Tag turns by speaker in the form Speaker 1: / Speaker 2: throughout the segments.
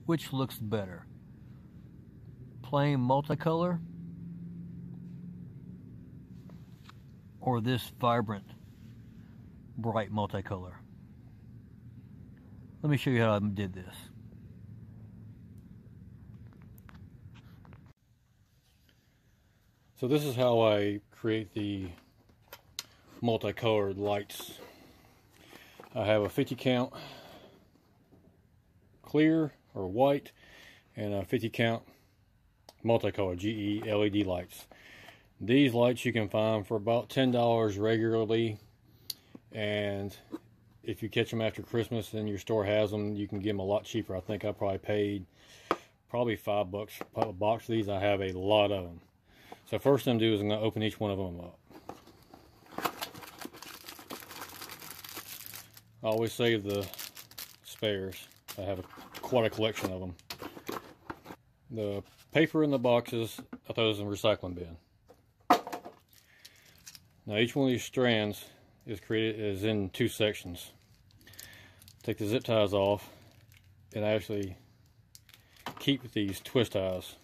Speaker 1: which looks better? Plain multicolor or this vibrant, bright multicolor? Let me show you how I did this.
Speaker 2: So this is how I create the multicolored lights. I have a 50 count clear or white and a 50 count multicolored GE LED lights. These lights you can find for about $10 regularly, and if you catch them after Christmas and your store has them, you can get them a lot cheaper. I think I probably paid $5 a box of these. I have a lot of them. So first thing I'm going to do is I'm going to open each one of them up. I always save the spares. I have quite a collection of them. The paper in the boxes, I throw those in the recycling bin. Now each one of these strands is in two sections. Take the zip ties off and actually keep these twist ties.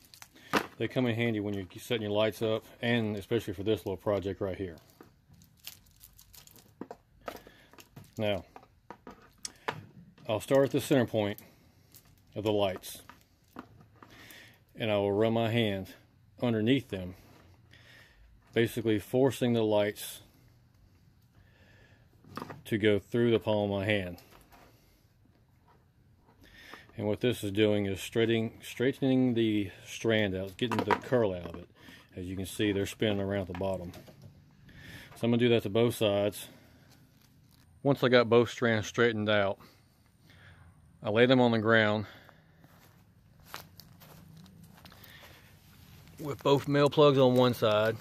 Speaker 2: They come in handy when you're setting your lights up, and especially for this little project right here. Now, I'll start at the center point of the lights, and I will run my hand underneath them, basically forcing the lights to go through the palm of my hand. And what this is doing is straightening the strand out, getting the curl out of it. As you can see, they're spinning around the bottom. So I'm going to do that to both sides. Once I got both strands straightened out, I lay them on the ground with both male plugs on one side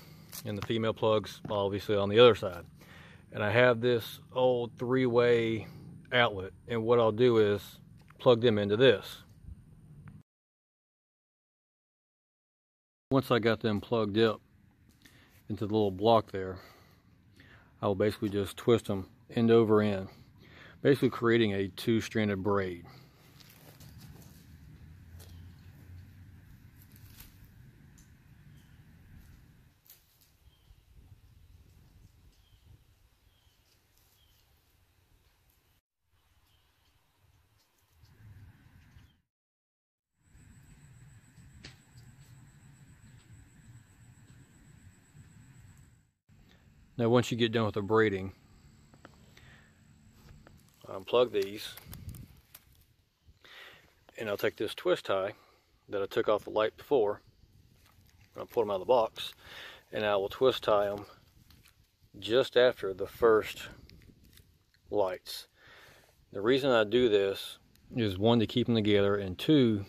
Speaker 2: and the female plugs obviously on the other side. And I have this old three-way outlet, and what I'll do is plug them into this. Once I got them plugged up into the little block there, I will basically just twist them end over end, basically creating a two-stranded braid. Now once you get done with the braiding, unplug these, and I'll take this twist tie that I took off the light before, I'll pull them out of the box, and I will twist tie them just after the first lights. The reason I do this is, one, to keep them together, and two,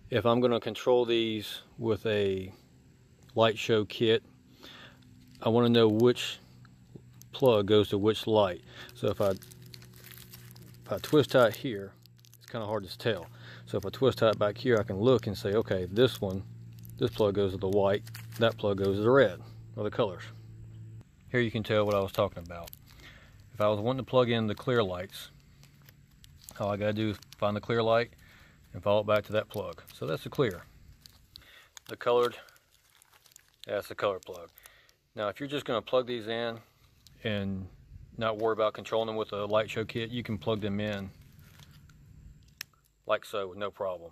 Speaker 2: if I'm going to control these with a light show kit, I want to know which plug goes to which light. So if I twist tie it here, it's kind of hard to tell. So if I twist tie it back here, I can look and say, okay, this plug goes to the white, that plug goes to the red, or the colors. Here you can tell what I was talking about. If I was wanting to plug in the clear lights, all I gotta do is find the clear light and follow it back to that plug. So that's the clear. The colored, that's the color plug. Now if you're just going to plug these in and not worry about controlling them with a light show kit, you can plug them in like so with no problem.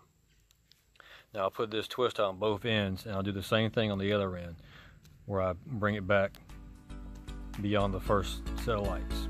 Speaker 2: Now I'll put this twist on both ends, and I'll do the same thing on the other end where I bring it back beyond the first set of lights.